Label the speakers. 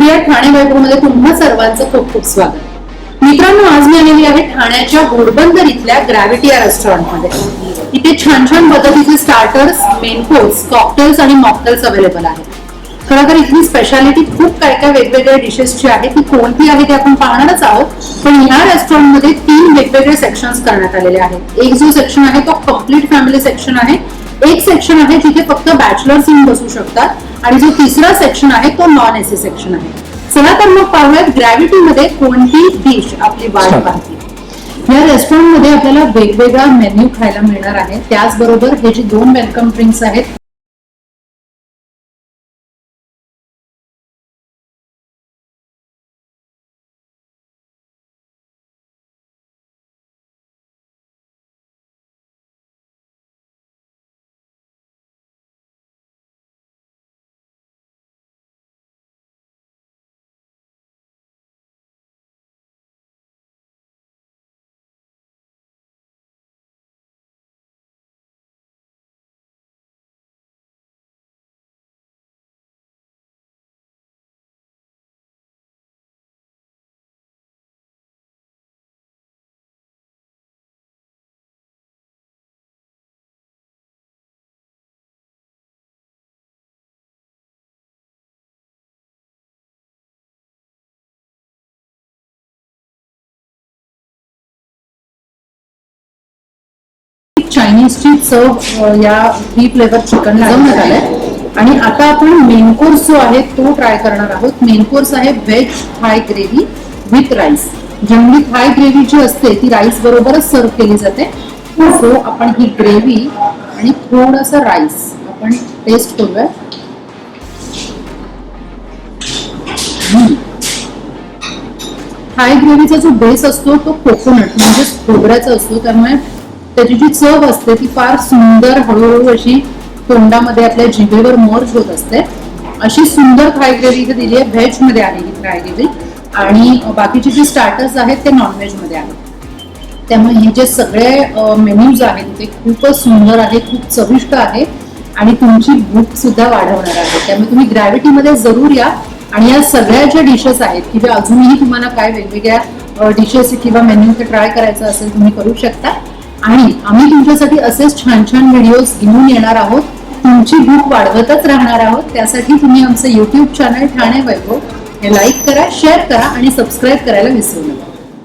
Speaker 1: Media Thane वैभवमध्ये तुम्हा सर्वांचं खूप खूप स्वागत। मित्रांनो, आज मी आलेली आहे ठाण्याच्या घोडबंदर इथल्या ग्रॅव्हिटी या रेस्टॉरंटमध्ये। इथे छान छान पद्धतीचे स्टार्टर्स, मेन कोर्स, कॉकटेल्स आणि मॉकटेल्स अवेलेबल आहेत। खरं तर इथली स्पेशालिटी खूप काय काय वेगवेगळ्या डिशेसची आहे, ती कोणती आहे ते आपण पाहणारच आहोत। पण या रेस्टॉरंटमध्ये 3 वेगवेगळे सेक्शन्स करण्यात आलेले आहेत। एक जो सेक्शन आहे तो कम्प्लीट फॅमिली सेक्शन आहे, एक सेक्शन आहे जिथे फक्त बॅचलर्स येऊन बसू शकतात आणि जो तिसरा सेक्शन आहे तो नॉन एसी सेक्शन आहे। चला तर मग पाहूयात ग्रॅव्हिटी मध्ये कोणती डिश आपली वाट पाहते। या रेस्टॉरंट मध्ये आपल्याला वेगवेगळा मेन्यू खायला मिळणार आहे। त्याचबरोबर हे जे 2 वेलकम ड्रिंक्स आहेत चायनीजची चव या 3 फ्लेवर चिकन जमण्यात आलंय। आणि आता आपण मेन कोर्स जो आहे तो ट्राय करणार आहोत। मेन कोर्स आहे veg Thai gravy with rice. Generally Thai gravy जी असते ती राईस बरोबरच सर्व केली जाते। सो आपण ही ग्रेव्ही आणि थोडंसं राईस आपण टेस्ट करूया। थाय ग्रेव्हीचा जो बेस असतो तो कोकोनट म्हणजे खोबऱ्याचा असतो, त्यामुळे त्याची जी चव असते ती फार सुंदर हळूहळू अशी तोंडामध्ये आपल्या जिभेवर मर्ज होत असते। अशी सुंदर थाय ग्रेव्ही इथे दिली आहे। व्हेज मध्ये आहे ही थाय ग्रेव्ही आणि बाकीचे जे स्टार्टर्स आहेत ते नॉनव्हेज मध्ये आहेत। त्यामुळे हे जे सगळे मेन्यूज आहेत ते खूपच सुंदर आहे, खूप चविष्ट आहे आणि तुमची भूक सुद्धा वाढवणार आहे। त्यामुळे तुम्ही ग्रॅव्हिटी मध्ये जरूर या आणि या सगळ्या ज्या डिशेस आहेत किंवा अजूनही तुम्हाला काय वेगवेगळ्या डिशेस किंवा मेन्यू ट्राय करायचं असेल तुम्ही करू शकता। आणि आम्ही तुमच्यासाठी असेच छान छान व्हिडिओज घेऊन येणार आहोत, तुमची भूक वाढवतच राहणार आहोत। त्यासाठी तुम्ही आमचं YouTube चॅनल ठाणे वैभव हे लाईक करा, शेअर करा आणि सबस्क्राईब करायला विसरू नका।